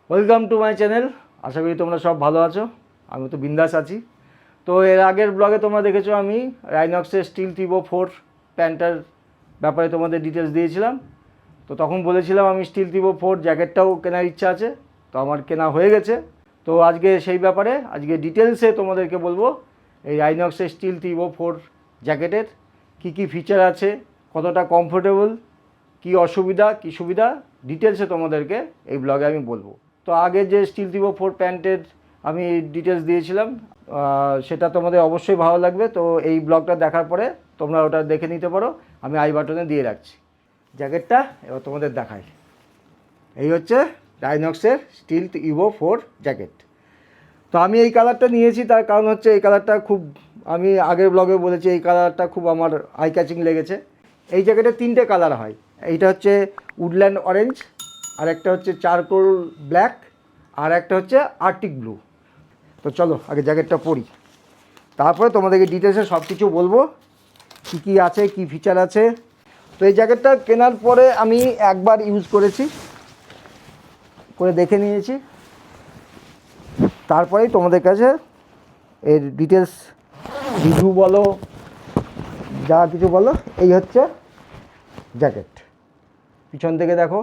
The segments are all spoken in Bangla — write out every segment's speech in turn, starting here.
Welcome to my channel. আশা করি তোমরা সব ভালো আছো। আমি তো বিন্দাস আছি। তো এর আগের ব্লগে তোমরা দেখেছো আমি রাইনক্সের স্টিল টিভো 4 প্যান্টার ব্যাপারে তোমাদের ডিটেলস দিয়েছিলাম। তো তখন বলেছিলাম আমি স্টিল টিভো 4 জ্যাকেটটাও কেনার ইচ্ছা আছে, তো আমার কেনা হয়ে গেছে। তো আজকে সেই ব্যাপারে আজকে ডিটেলসে তোমাদেরকে বলবো এই রাইনক্সের স্টিল টিভো 4 জ্যাকেটের কী ফিচার আছে, কতটা কমফোর্টেবল, কি অসুবিধা কি সুবিধা, ডিটেলসে তোমাদেরকে এই ব্লগে আমি বলবো। তো আগে যে স্টিল টিভো 4 প্যান্টের আমি ডিটেলস দিয়েছিলাম সেটা তোমাদের অবশ্যই ভালো লাগবে। তো এই ব্লগটা দেখার পরে তোমরা ওটা দেখে নিতে পারো, আমি আই বাটনে দিয়ে রাখছি। জ্যাকেটটা এবার তোমাদের দেখাই। এই হচ্ছে রাইনক্সের স্টিল টিভো 4 জ্যাকেট। তো আমি এই কালারটা নিয়েছি, তার কারণ হচ্ছে এই কালারটা খুব, আমি আগের ব্লগে বলেছি এই কালারটা খুব আমার আই ক্যাচিং লেগেছে। এই জ্যাকেটের 3টে কালার হয়। এইটা হচ্ছে উডল্যান্ড অরেঞ্জ, আর একটা হচ্ছে চারকোল ব্ল্যাক, আর একটা হচ্ছে আর্টিক ব্লু। তো চলো আগে জ্যাকেটটা পরি, তারপরে তোমাদেরকে ডিটেলসে সব কিছু বলবো, কী আছে, কি ফিচার আছে। তো এই জ্যাকেটটা কেনার পরে আমি একবার ইউজ করেছি, করে দেখে নিয়েছি, তারপরেই তোমাদের কাছে এর ডিটেলস রিভিউ বলো, যা কিছু বলো। এই হচ্ছে জ্যাকেট। পিছন থেকে দেখো,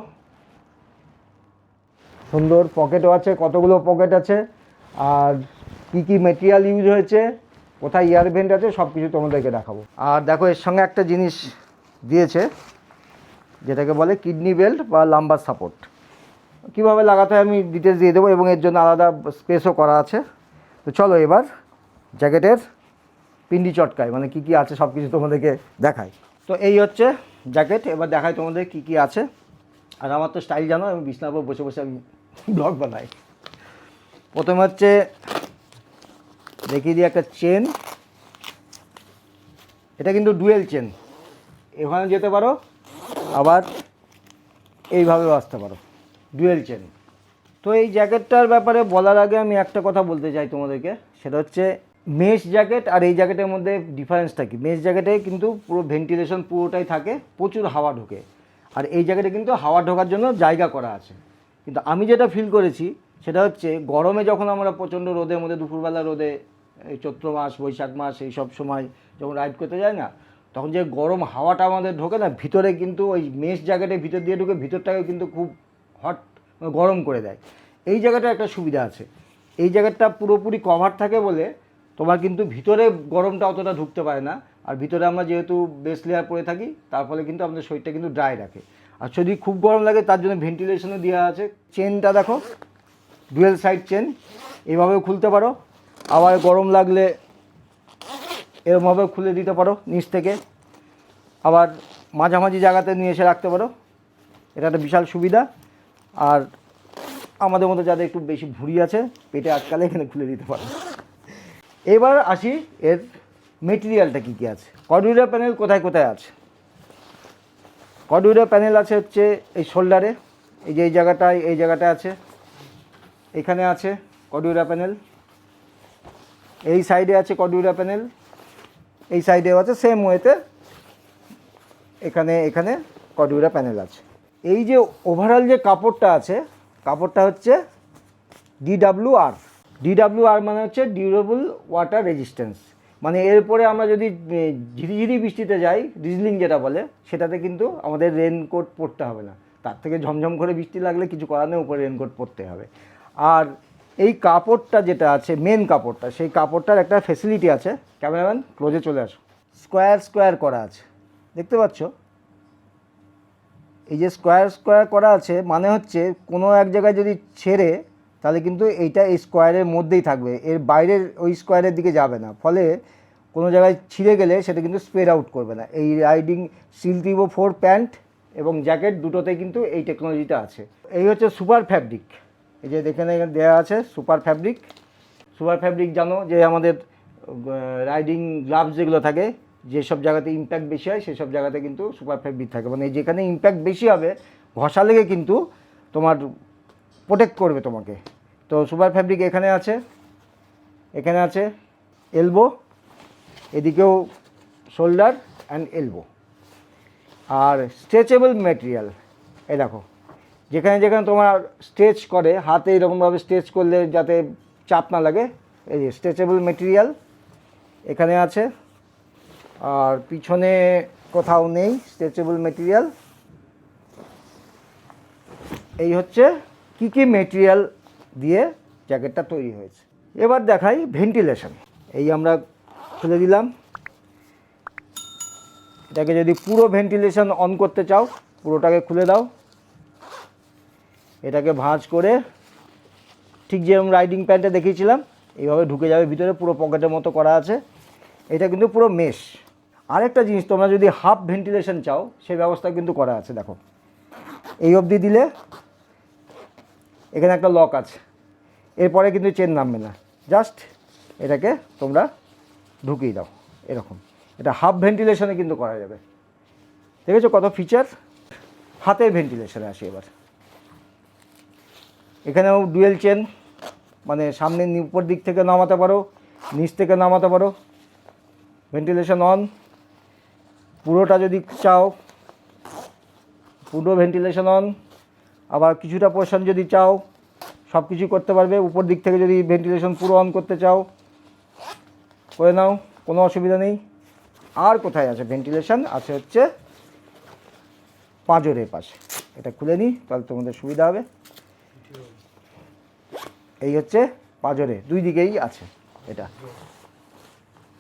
সুন্দর পকেটও আছে, কতগুলো পকেট আছে, আর কী মেটেরিয়াল ইউজ হয়েছে, কোথায় ইয়ার ভেন্ট আছে, সব কিছু তোমাদেরকে দেখাবো। আর দেখো এর সঙ্গে একটা জিনিস দিয়েছে যেটাকে বলে কিডনি বেল্ট বা লাম্বার সাপোর্ট। কীভাবে লাগাতে হয় আমি ডিটেলস দিয়ে দেবো, এবং এর জন্য আলাদা স্পেসও করা আছে। তো চলো এবার জ্যাকেটের পিন্ডি চটকায়, মানে কী আছে সব কিছু তোমাদেরকে দেখাই। তো এই হচ্ছে জ্যাকেট, এবার দেখাই তোমাদের কী আছে। আর আমার তো স্টাইল জানো, আমি বিছনার উপর বসে বসে আমি ব্লগ বানাই। প্রথমে হচ্ছে দেখিয়ে দিই একটা চেন। এটা কিন্তু ডুয়েল চেন, এখানে যেতে পারো আবার এইভাবেও আসতে পারো, ডুয়েল চেন। তো এই জ্যাকেটটার ব্যাপারে বলার আগে আমি একটা কথা বলতে চাই তোমাদেরকে, সেটা হচ্ছে মেশ জ্যাকেট আর এই জ্যাকেটের মধ্যে ডিফারেন্সটা কি। মেশ জ্যাকেটে কিন্তু পুরো ভেন্টিলেশন পুরোটাই থাকে, প্রচুর হাওয়া ঢোকে, আর এই জ্যাকেটে কিন্তু হাওয়া ঢোকার জন্য জায়গা করা আছে। কিন্তু আমি যেটা ফিল করেছি সেটা হচ্ছে গরমে যখন আমরা প্রচণ্ড রোদের মধ্যে, দুপুরবেলা রোদে, এই চৈত্র মাস বৈশাখ মাস এই সব সময় যখন রাইড করতে যায় না, তখন যে গরম হাওয়াটা আমাদের ঢোকে না ভিতরে, কিন্তু ওই মেশ জ্যাকেটের ভিতর দিয়ে ঢুকে ভিতরটাকে কিন্তু খুব হট, গরম করে দেয়। এই জায়গাটার একটা সুবিধা আছে, এই জায়গাটা পুরোপুরি কভার থাকে বলে তোমার কিন্তু ভিতরে গরমটা অতটা ঢুকতে পারে না। আর ভিতরে আমরা যেহেতু বেস লেয়ার পরে থাকি, তার ফলে কিন্তু আমাদের শরীরটা কিন্তু ড্রাই রাখে। আর যদি খুব গরম লাগে তার জন্য ভেন্টিলেশনও দেওয়া আছে। চেনটা দেখো, ডুয়েল সাইড চেন, এভাবেও খুলতে পারো, আবার গরম লাগলে এরমভাবেও খুলে দিতে পারো নিচ থেকে, আবার মাঝামাঝি জায়গাতে নিয়ে এসে রাখতে পারো। এটা একটা বিশাল সুবিধা। আর আমাদের মধ্যে যাদের একটু বেশি ভুঁড়ি আছে, পেটে আটকালে এখানে খুলে দিতে পারো। এবার আসি এর মেটেরিয়ালটা কী আছে। কর্ডুরোর প্যানেল কোথায় কোথায় আছে। কর্ডুরোর প্যানেল আছে হচ্ছে এই শোল্ডারে, এই যে এই জায়গাটায় আছে, এখানে আছে কর্ডুরোর প্যানেল, এই সাইডে আছে কর্ডুরোর প্যানেল, এই সাইডেও আছে সেম ওয়েতে, এখানে কর্ডুরোর প্যানেল আছে। এই যে ওভারঅল যে কাপড়টা আছে, কাপড়টা হচ্ছে DWR মানে হচ্ছে ডিউরেবল ওয়াটার রেজিস্ট্যান্স। মানে এরপরে আমরা যদি ঝিরিঝিরি বৃষ্টিতে যাই, ড্রিজলিং যেটা বলে, সেটাতে কিন্তু আমাদের রেনকোট পরতে হবে না। তার থেকে ঝমঝম করে বৃষ্টি লাগলে কিছু করার নেই, উপরে রেনকোট পরতে হবে। আর এই কাপড়টা যেটা আছে, মেন কাপড়টা, সেই কাপড়টার একটা ফেসিলিটি আছে। ক্যামেরাম্যান ক্লোজে চলে আসো। স্কোয়ার করা আছে, দেখতে পাচ্ছ? এই যে স্কোয়ার করা আছে মানে হচ্ছে কোনো এক জায়গায় যদি ছেড়ে, তাহলে কিন্তু এইটা এই স্কোয়ারের মধ্যেই থাকবে, এর বাইরের ওই স্কোয়ারের দিকে যাবে না। ফলে কোনো জায়গায় ছিঁড়ে গেলে সেটা কিন্তু স্প্রেড আউট করবে না। এই রাইডিং স্টিল টিভো 4 প্যান্ট এবং জ্যাকেট দুটোতে কিন্তু এই টেকনোলজিটা আছে। এই হচ্ছে সুপার ফ্যাব্রিক, এই যে এখানে দেওয়া আছে সুপার ফ্যাব্রিক। জানো যে আমাদের রাইডিং গ্লাভস যেগুলো থাকে, যেসব জায়গাতে ইম্প্যাক্ট বেশি হয় সেসব জায়গাতে কিন্তু সুপার ফ্যাব্রিক থাকে, মানে যেখানে ইম্প্যাক্ট বেশি হবে ঘষা লেগে কিন্তু তোমার প্রোটেক্ট করবে তোমাকে। তো সুপার ফ্যাব্রিক এখানে আছে এলবো, এদিকেও শোল্ডার অ্যান্ড এলবো। আর স্ট্রেচেবল ম্যাটেরিয়াল, এই দেখো যেখানে যেখানে তোমার স্ট্রেচ করে হাতে এরকমভাবে স্ট্রেচ করলে যাতে চাপ না লাগে, এই যে স্ট্রেচেবল মেটেরিয়াল এখানে আছে, আর পিছনে কোথাও নেই স্ট্রেচেবল মেটেরিয়াল। এই হচ্ছে কি কি মেটেরিয়াল দিয়ে জ্যাকেটটা তৈরি হয়েছে। এবার দেখাই ভেন্টিলেশন। এই আমরা খুলে দিলাম, এটাকে যদি পুরো ভেন্টিলেশন অন করতে চাও পুরোটাকে খুলে দাও, এটাকে ভাঁজ করে ঠিক যেরকম রাইডিং প্যান্টে দেখিয়েছিলাম এইভাবে ঢুকে যাবে ভিতরে, পুরো পকেটের মতো করা আছে। এটা কিন্তু পুরো মেশ। আরেকটা জিনিস, তোমরা যদি হাফ ভেন্টিলেশন চাও সেই ব্যবস্থা কিন্তু করা আছে। দেখো এই অবধি দিলে এখানে একটা লক আছে, এরপরে কিন্তু চেন নামবে না, জাস্ট এটাকে তোমরা ঢুকিয়ে দাও এরকম। এটা হাফ ভেন্টিলেশনে কিন্তু করা যাবে। দেখেছো কত ফিচার। হাতের ভেন্টিলেশনে আসি এবার। এখানেও ডুয়েল চেন, মানে সামনে উপর দিক থেকে নামাতে পারো, নিচ থেকে নামাতে পারো। ভেন্টিলেশন অন, পুরোটা যদি চাও পুরো ভেন্টিলেশন অন, আবার কিছুটা পোর্শন যদি চাও সব কিছু করতে পারবে। উপর দিক থেকে যদি ভেন্টিলেশন পুরো অন করতে চাও করে নাও, কোনো অসুবিধা নেই। আর কোথায় আছে ভেন্টিলেশন? আছে হচ্ছে পাঁজরের পাশে। এটা খুলে নিই তাহলে তোমাদের সুবিধা হবে। এই হচ্ছে পাঁজরে, দুই দিকেই আছে। এটা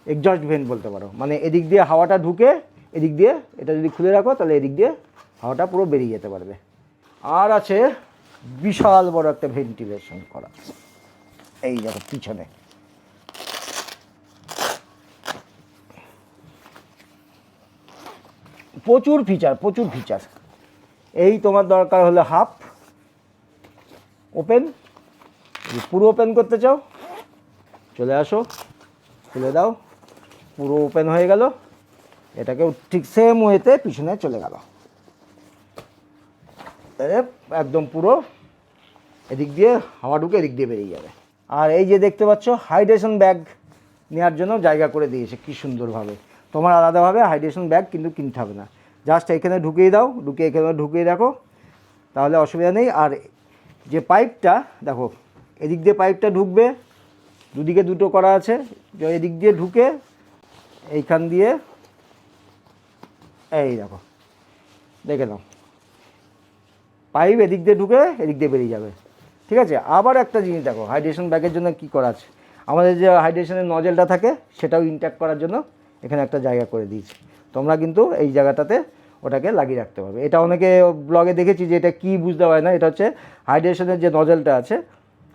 এক্সজস্ট ভেন্ট বলতে পারো, মানে এদিক দিয়ে হাওয়াটা ঢুকে এদিক দিয়ে, এটা যদি খুলে রাখো তাহলে এদিক দিয়ে হাওয়াটা পুরো বেরিয়ে যেতে পারবে। আর আছে বিশাল বড় একটা ভেন্টিলেশন করা, এই দেখো পিছনে। প্রচুর ফিচার, প্রচুর ফিচার। এই তোমার দরকার হলে হাফ ওপেন, পুরো ওপেন করতে চাও চলে আসো, খুলে দাও, পুরো ওপেন হয়ে গেল। এটাকেও ঠিক সেম ওয়েতে পিছনে চলে গেল, একদম পুরো এদিক দিয়ে হাওয়া ঢুকে এদিক দিয়ে বেরিয়ে যাবে। আর এই যে দেখতে পাচ্ছ হাইড্রেশন ব্যাগ নেওয়ার জন্য জায়গা করে দিয়েছে কি সুন্দরভাবে। তোমার আলাদাভাবে হাইড্রেশন ব্যাগ কিন্তু কিনতে হবে না, জাস্ট এখানে ঢুকিয়ে দাও, ঢুকিয়ে এখানে ঢুকিয়ে রাখো, তাহলে অসুবিধা নেই। আর যে পাইপটা দেখো, এদিক দিয়ে পাইপটা ঢুকবে, দুদিকে দুটো করা আছে, এদিক দিয়ে ঢুকে এইখান দিয়ে এই দেখো দেখে নাও, পাইপ এদিক দিয়ে ঢুকে এদিক দিয়ে বেরিয়ে যাবে। ঠিক আছে। আবার একটা জিনিস দেখো, হাইড্রেশন ব্যাগের জন্য কি করা আছে, আমাদের যে হাইড্রেশনের নজেলটা থাকে সেটাও ইনট্যাক্ট করার জন্য এখানে একটা জায়গা করে দিয়েছি। তোমরা কিন্তু এই জায়গাটাতে ওটাকে লাগিয়ে রাখতে পারবে। এটা অনেকে ব্লগে দেখেছি যে এটা কি বুঝতে পারে না, এটা হচ্ছে হাইড্রেশনের যে নজেলটা আছে,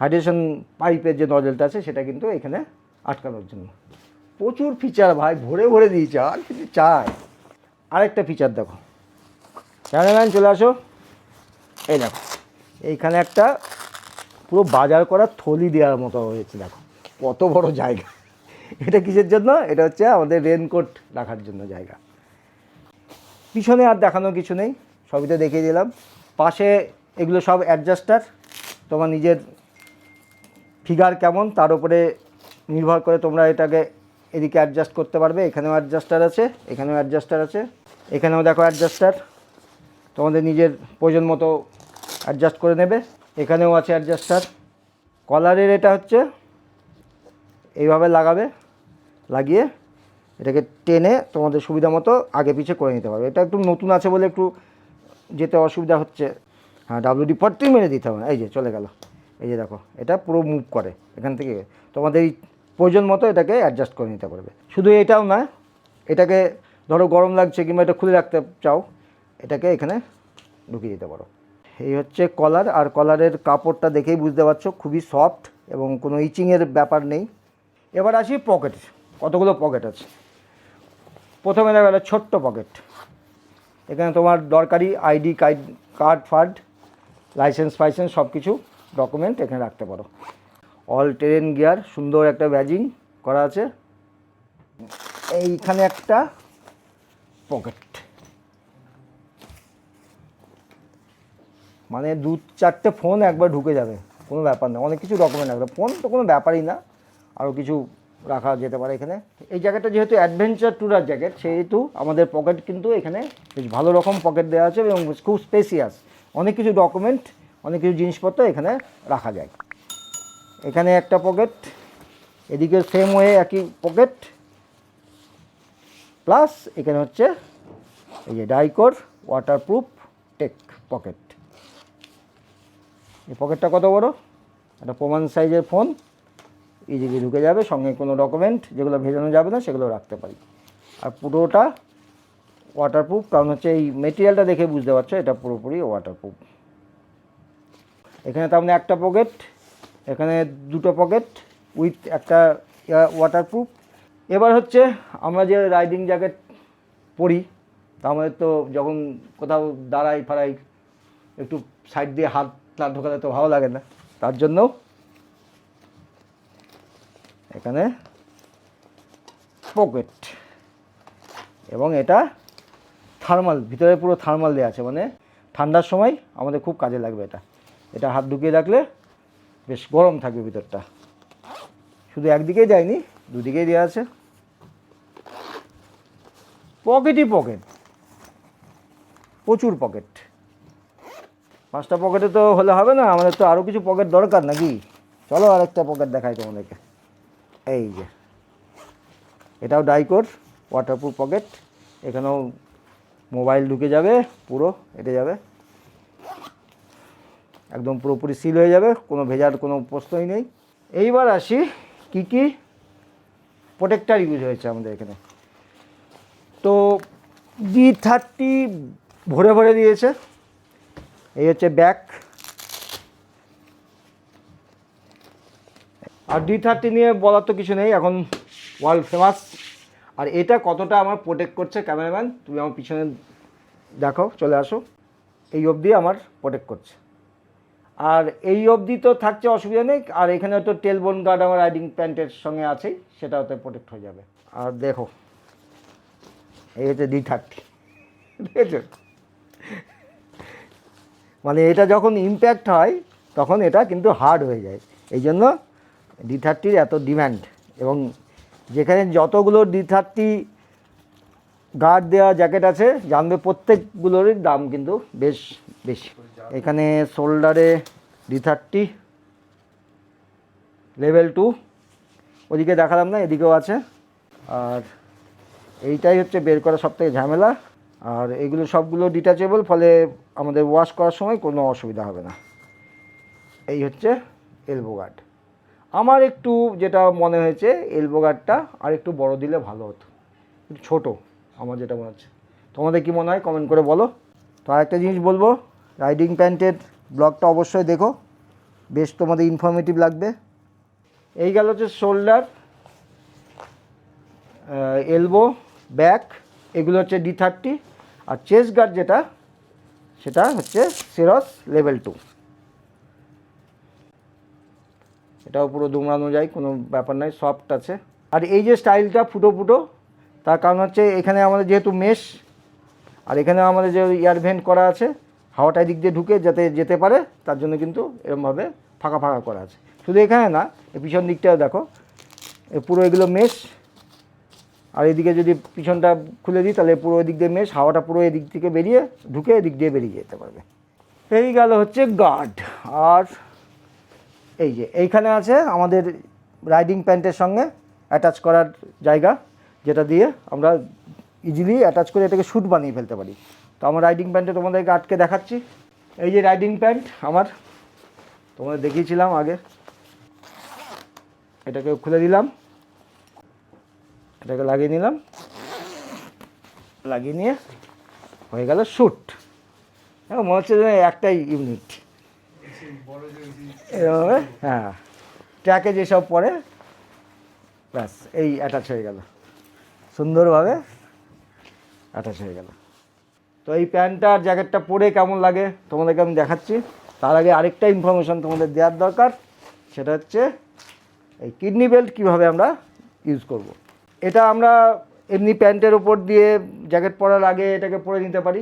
হাইড্রেশন পাইপের যে নজেলটা আছে সেটা কিন্তু এখানে আটকানোর জন্য। প্রচুর ফিচার ভাই, ভরে ভরে দিয়েছে, আর কিছু চাই। আরেকটা ফিচার দেখো, ক্যামেরাম্যান চলে আসো, এই দেখো এইখানে একটা পুরো বাজার করা থলি দেওয়ার মতো হয়েছে, দেখো কত বড় জায়গা। এটা কিসের জন্য? এটা হচ্ছে আমাদের রেনকোট রাখার জন্য জায়গা। পিছনে আর দেখানোর কিছু নেই, সবই তো দেখিয়ে দিলাম। পাশে এগুলো সব অ্যাডজাস্টার, তোমার নিজের ফিগার কেমন তার উপরে নির্ভর করে তোমরা এটাকে এদিকে অ্যাডজাস্ট করতে পারবে। এখানেও অ্যাডজাস্টার আছে, এখানেও অ্যাডজাস্টার আছে, এখানেও দেখো অ্যাডজাস্টার, তোমাদের নিজের প্রয়োজন মতো অ্যাডজাস্ট করে নেবে। এখানেও আছে অ্যাডজাস্টার। কলারের এটা হচ্ছে এইভাবে লাগাবে, লাগিয়ে এটাকে টেনে তোমাদের সুবিধা মতো আগে পিছে করে নিতে পারবে। এটা একটু নতুন আছে বলে একটু যেতে অসুবিধা হচ্ছে। হ্যাঁ, WD-40 মেরে দিতে হবে না, এই যে চলে গেল। এই যে দেখো এটা পুরো মুভ করে, এখান থেকে তোমাদের এই প্রয়োজন মতো এটাকে অ্যাডজাস্ট করে নিতে পারবে। শুধু এটাও না, এটাকে ধরো গরম লাগছে কিংবা এটা খুলে রাখতে চাও, এটাকে এখানে ঢুকিয়ে দিতে পারো। এই হচ্ছে কলার, আর কলারের কাপড়টা দেখেই বুঝতে পারছো খুবই সফট এবং কোনো ইচিংয়ের ব্যাপার নেই। এবার আসি পকেট, কতগুলো পকেট আছে। প্রথমে দেখা গেলো ছোট্ট পকেট, এখানে তোমার দরকারি আইডি কার্ড ফার্ড, লাইসেন্স ফাইসেন্স সব কিছু ডকুমেন্ট এখানে রাখতে পারো। অল টেরেন গিয়ার, সুন্দর একটা ব্যাজিং করা আছে। এইখানে একটা পকেট, মানে 2-4টে ফোন একবার ঢুকে যাবে, কোনো ব্যাপার না। অনেক কিছু ডকুমেন্ট রাখবে, ফোন তো কোনো ব্যাপারই না, আরও কিছু রাখা যেতে পারে এখানে। এই জ্যাকেটটা যেহেতু অ্যাডভেঞ্চার ট্যুরার জ্যাকেট, সেহেতু আমাদের পকেট কিন্তু এখানে বেশ ভালো রকম পকেট দেওয়া আছে এবং খুব স্পেসিয়াস, অনেক কিছু ডকুমেন্ট, অনেক কিছু জিনিসপত্র এখানে রাখা যায়। এখানে একটা পকেট, এদিকে সেম ওয়ে একই পকেট, প্লাস এখানে হচ্ছে এই যে ডাইকোর ওয়াটারপ্রুফ টেক পকেট। এই পকেটটা কত বড়, একটা প্রমাণ সাইজের ফোন ইজিলি ঢুকে যাবে, সঙ্গে কোনো ডকুমেন্ট যেগুলো ভেজানো যাবে না সেগুলো রাখতে পারি। আর পুরোটা ওয়াটারপ্রুফ, কারণ হচ্ছে এই মেটেরিয়ালটা দেখে বুঝতে পারছো এটা পুরোপুরি ওয়াটারপ্রুফ। এখানে তার মানে একটা পকেট, এখানে দুটো পকেট উইথ একটা ওয়াটারপ্রুফ। এবার হচ্ছে আমরা যে রাইডিং জ্যাকেট পরি, তা আমাদের তো যখন কোথাও দাঁড়াই ফাড়াই একটু সাইড দিয়ে হাত না ঢোকালে তো ভালো লাগে না, তার জন্য এখানে পকেট, এবং এটা থার্মাল, ভিতরে পুরো থার্মাল দেওয়া আছে, মানে ঠান্ডার সময় আমাদের খুব কাজে লাগবে এটা। এটা হাত ঢুকিয়ে রাখলে বেশ গরম থাকবে ভিতরটা। শুধু একদিকেই দেয়নি, দুদিকেই দেওয়া আছে। পকেটই পকেট, প্রচুর পকেট। 5টা পকেটে তো হলে হবে না, আমাদের তো আরও কিছু পকেট দরকার নাকি। চলো আরেকটা পকেট দেখাই তোমাদেরকে। এই যে এটাও ডাইকোর ওয়াটারপ্রুফ পকেট, এখানেও মোবাইল ঢুকে যাবে, পুরো এটে যাবে, একদম পুরোপুরি সিল হয়ে যাবে, কোনো ভেজার কোনো প্রশ্নই নেই। এইবার আসি কি কি প্রোটেক্টার ইউজ হয়েছে আমাদের এখানে। তো D30 ভরে ভরে দিয়েছে। এই হচ্ছে ব্যাক, আর D30 নিয়ে বলার তো কিছু নেই, এখন ওয়ার্ল্ড ফেমাস। আর এটা কতটা আমার প্রোটেক্ট করছে, ক্যামেরাম্যান তুমি আমার পিছনে দেখো, চলে আসো, এই অবধি আমার প্রোটেক্ট করছে। আর এই অবধি তো থাকছে, অসুবিধা নেই। আর এখানে তো টেলবোন গার্ড আমার রাইডিং প্যান্টের সঙ্গে আছেই, সেটা ওতে প্রোটেক্ট হয়ে যাবে। আর দেখো এই হচ্ছে D30, দেখেছো, মানে এটা যখন ইম্প্যাক্ট হয় তখন এটা কিন্তু হার্ড হয়ে যায়, এই জন্য D30 এত ডিম্যান্ড। এবং যেখানে যতগুলো D30 গার্ড দেওয়া জ্যাকেট আছে, জানবে প্রত্যেকগুলোরই দাম কিন্তু বেশ বেশি। এখানে শোল্ডারে D30 লেভেল 2, ওদিকে দেখালাম না, এদিকেও আছে। আর এইটাই হচ্ছে বের করা সবথেকে ঝামেলা। আর এগুলো সবগুলো ডিটাচেবল, ফলে আমাদের ওয়াশ করার সময় কোনো অসুবিধা হবে না। এই হচ্ছে এলবো গার্ড। আমার একটু যেটা মনে হয়েছে, এলবো গার্ডটা আর একটু বড় দিলে ভালো হতো, একটু ছোটো আমার যেটা মনে হচ্ছে। তোমাদের কি মনে হয় কমেন্ট করে বলো। তো আরেকটা জিনিস বলবো, রাইডিং প্যান্টের ব্লগটা অবশ্যই দেখো, বেশ তোমাদের ইনফরমেটিভ লাগবে। এই গেল হচ্ছে শোল্ডার, এলবো, ব্যাক, এগুলো হচ্ছে D30। আর চেস্ট গার্ড যেটা, সেটা হচ্ছে সেরস লেভেল 2। এটাও পুরো দুমড়ানো যায়, কোনো ব্যাপার নাই, সফট আছে। আর এই যে স্টাইলটা ফুটো ফুটো, তার কারণ হচ্ছে এখানে আমাদের যেহেতু মেশ, আর এখানে আমাদের যে এয়ার ভেন্ট করা আছে, হাওয়াটা দিক দিয়ে ঢুকে যাতে যেতে পারে, তার জন্য কিন্তু এরকমভাবে ফাঁকা ফাঁকা করা আছে। শুধু এখানে না, এই পিছন দিকটাও দেখো, পুরো এগুলো মেশ। আর এদিকে যদি পিছনটা খুলে দিই, তাহলে পুরো এদিক দিয়ে মেশ, হাওয়াটা পুরো এদিক থেকে বেরিয়ে ঢুকে এদিক দিয়ে বেরিয়ে যেতে পারবে। এই গেল হচ্ছে গার্ড। আর এই যে এইখানে আছে আমাদের রাইডিং প্যান্টের সঙ্গে অ্যাটাচ করার জায়গা, যেটা দিয়ে আমরা ইজিলি অ্যাটাচ করে এটাকে শ্যুট বানিয়ে ফেলতে পারি। তো আমার রাইডিং প্যান্টে তোমাদেরকে আটকে দেখাচ্ছি। এই যে রাইডিং প্যান্ট আমার, তোমাদের দেখিয়েছিলাম আগে, এটাকে খুলে দিলাম, এটাকে লাগিয়ে নিলাম, লাগিয়ে নিয়ে হয়ে গেল শ্যুট। মনে হচ্ছে যে একটাই ইউনিট এভাবে, হ্যাঁ, ট্র্যাকে যেসব পরে, ব্যাস এই অ্যাটাচ হয়ে গেল, সুন্দরভাবে অ্যাটাচ হয়ে গেল। তো এই প্যান্টটা আর জ্যাকেটটা পরে কেমন লাগে তোমাদেরকে আমি দেখাচ্ছি। তার আগে আরেকটা ইনফরমেশান তোমাদের দেওয়ার দরকার, সেটা হচ্ছে এই কিডনি বেল্ট কীভাবে আমরা ইউজ করব। এটা আমরা এমনি প্যান্টের ওপর দিয়ে জ্যাকেট পরার আগে এটাকে পরে নিতে পারি।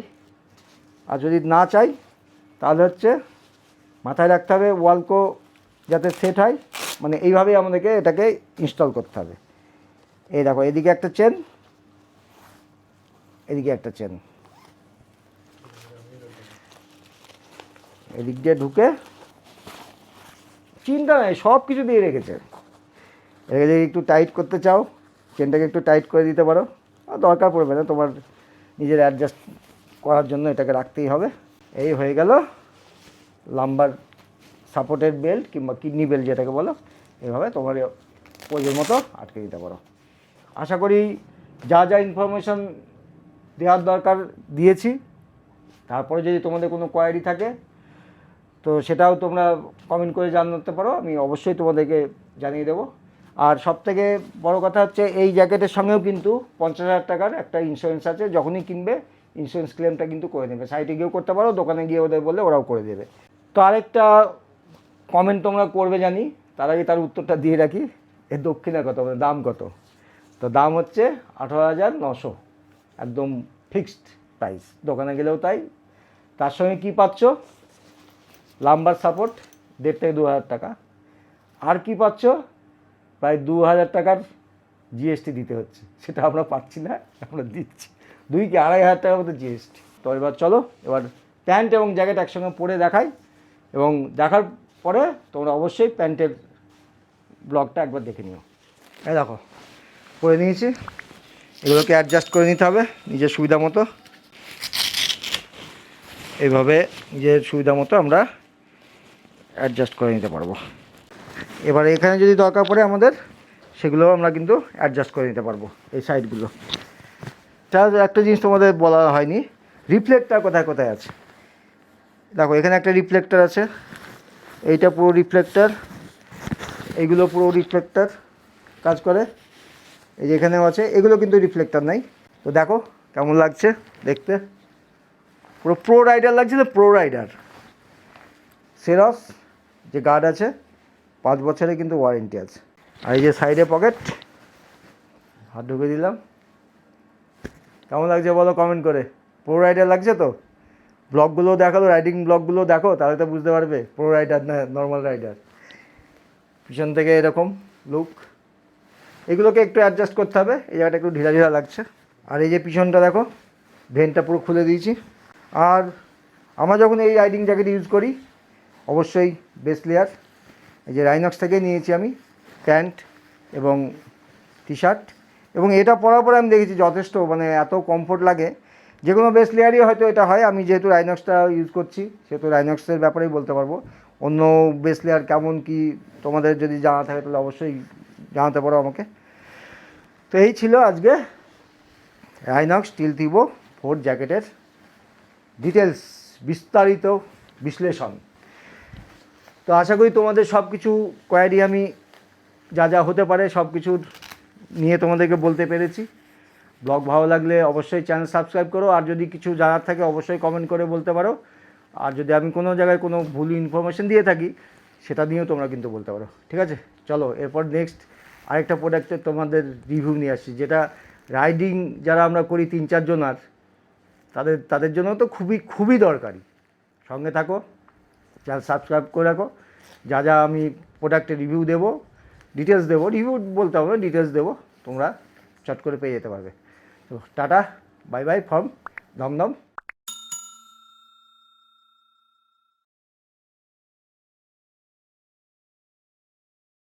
আর যদি না চাই, তাহলে হচ্ছে মাথায় রাখতে হবে ওয়ালকো যাতে সেট হয়, মানে এইভাবেই আমাদেরকে এটাকে ইনস্টল করতে হবে। এই দেখো, এদিকে একটা চেন, এদিকে একটা চেন, এদিক দিয়ে ঢুকে, চিন্তা নাই, সব কিছু দিয়ে রেখেছে। এটাকে যদি একটু টাইট করতে চাও, চেনটাকে একটু টাইট করে দিতে পারো, দরকার পড়বে না, তোমার নিজের অ্যাডজাস্ট করার জন্য এটাকে রাখতেই হবে। এই হয়ে গেল লাম্বার সাপোর্টেড বেল্ট কিংবা কিডনি বেল্ট যেটাকে বলো, এভাবে তোমার প্রয়োজন মতো আটকে দিতে পারো। আশা করি যা যা ইনফরমেশান দেওয়ার দরকার দিয়েছি। তারপরে যদি তোমাদের কোনো কোয়ারি থাকে তো সেটাও তোমরা কমেন্ট করে জানাতে পারো, আমি অবশ্যই তোমাদেরকে জানিয়ে দেবো। আর সবথেকে বড় কথা হচ্ছে এই জ্যাকেটের সঙ্গেও কিন্তু 50,000 টাকার একটা ইন্স্যুরেন্স আছে, যখনই কিনবে ইন্স্যুরেন্স ক্লেমটা কিন্তু করে নেবে। সাইটে গিয়েও করতে পারো, দোকানে গিয়ে ওদের বললে ওরাও করে দেবে। তো আরেকটা কমেন্ট তোমরা করবে জানি, তার আগে তার উত্তরটা দিয়ে রাখি। এর দক্ষিণা কত, মানে দাম কত? তো দাম হচ্ছে 18,900, একদম ফিক্সড প্রাইস, দোকানে গেলেও তাই। তার সঙ্গে কী পাচ্ছ? লাম্বার সাপোর্ট 1,500 থেকে 2,000 টাকা। আর কি পাচ্ছ? প্রায় 2,000 টাকার জিএসটি দিতে হচ্ছে, সেটা আমরা পাচ্ছি না, আমরা দিচ্ছি 2 কি 2,500 টাকার মতো জিএসটি। তো এবার চলো, এবার প্যান্ট এবং জ্যাকেট একসঙ্গে পরে দেখাই, এবং দেখার পরে তোমরা অবশ্যই প্যান্টের ব্লগটা একবার দেখে নিও। এই দেখো পরে নিয়েছি, এগুলোকে অ্যাডজাস্ট করে নিতে হবে নিজের সুবিধা মতো। এইভাবে নিজের সুবিধা মতো আমরা অ্যাডজাস্ট করে নিতে পারবো। এবার এখানে যদি দরকার পড়ে আমাদের, সেগুলো আমরা কিন্তু অ্যাডজাস্ট করে নিতে পারবো, এই সাইডগুলো। তার একটা জিনিস তোমাদের বলা হয়নি, রিফ্লেক্টার কোথায় কোথায় আছে। দেখো এখানে একটা রিফ্লেক্টার আছে, এইটা পুরো রিফ্লেক্টার, এইগুলো পুরো রিফ্লেক্টার কাজ করে। এই যে এখানেও আছে, এগুলো কিন্তু রিফ্লেক্টার নাই। তো দেখো কেমন লাগছে দেখতে, পুরো প্রো রাইডার লাগছে তো, প্রো রাইডার। সেরস যে গার্ড আছে, 5 বছরে কিন্তু ওয়ারেন্টি আছে। আর এই যে সাইডে পকেট, হাত ঢুকে দিলাম। কেমন লাগছে বলো কমেন্ট করে, প্রো রাইডার লাগছে তো? ব্লগগুলো দেখালো, রাইডিং ব্লগগুলো দেখো, তাহলে তো বুঝতে পারবে প্রো রাইডার না নর্মাল রাইডার। পিছন থেকে এরকম লুক, এগুলোকে একটু অ্যাডজাস্ট করতে হবে, এই জায়গাটা একটু ঢিলা ঢিলা লাগছে। আর এই যে পিছনটা দেখো, ভেনটা পুরো খুলে দিয়েছি। আর আমরা যখন এই রাইডিং জ্যাকেট ইউজ করি, অবশ্যই বেস লেয়ার, এই যে রাইনক্স থেকে নিয়েছি আমি প্যান্ট এবং টি শার্ট, এবং এটা পরার পরে আমি দেখেছি যথেষ্ট, মানে এত কমফোর্ট লাগে। যে কোনো বেস লেয়ারই হয়তো এটা হয়, আমি যেহেতু রাইনক্সটা ইউজ করছি সেহেতু রাইনক্সের ব্যাপারেই বলতে পারবো। অন্য বেস লেয়ার কেমন কি তোমাদের যদি জানা থাকে তাহলে অবশ্যই জানাতে পারো আমাকে। তো এই ছিল আজকে রাইনক্স স্টিল থিবো 4 জ্যাকেটের ডিটেলস, বিস্তারিত বিশ্লেষণ। তো আশা করি তোমাদের সব কিছু কোয়ারি আমি যা যা হতে পারে সব কিছুর নিয়ে তোমাদেরকে বলতে পেরেছি। ব্লগ ভালো লাগলে অবশ্যই চ্যানেল সাবস্ক্রাইব করো, আর যদি কিছু জানার থাকে অবশ্যই কমেন্ট করে বলতে পারো। আর যদি আমি কোনো জায়গায় কোনো ভুল ইনফরমেশন দিয়ে থাকি সেটা নিয়েও তোমরা কিন্তু বলতে পারো, ঠিক আছে? চলো এরপর নেক্সট আরেকটা প্রোডাক্টের তোমাদের রিভিউ নিয়ে আসছি, যেটা রাইডিং যারা আমরা করি 3-4 জন, আর তাদের জন্য তো খুবই খুবই দরকারি। সঙ্গে থাকো, চ্যানেল সাবস্ক্রাইব করে রাখো। যা যা আমি প্রোডাক্টের রিভিউ দেবো, ডিটেলস দেবো, রিভিউ বলতে হবে, ডিটেলস দেবো, তোমরা চট করে পেয়ে যেতে পারবে। তো tata, bye bye from Dumdum.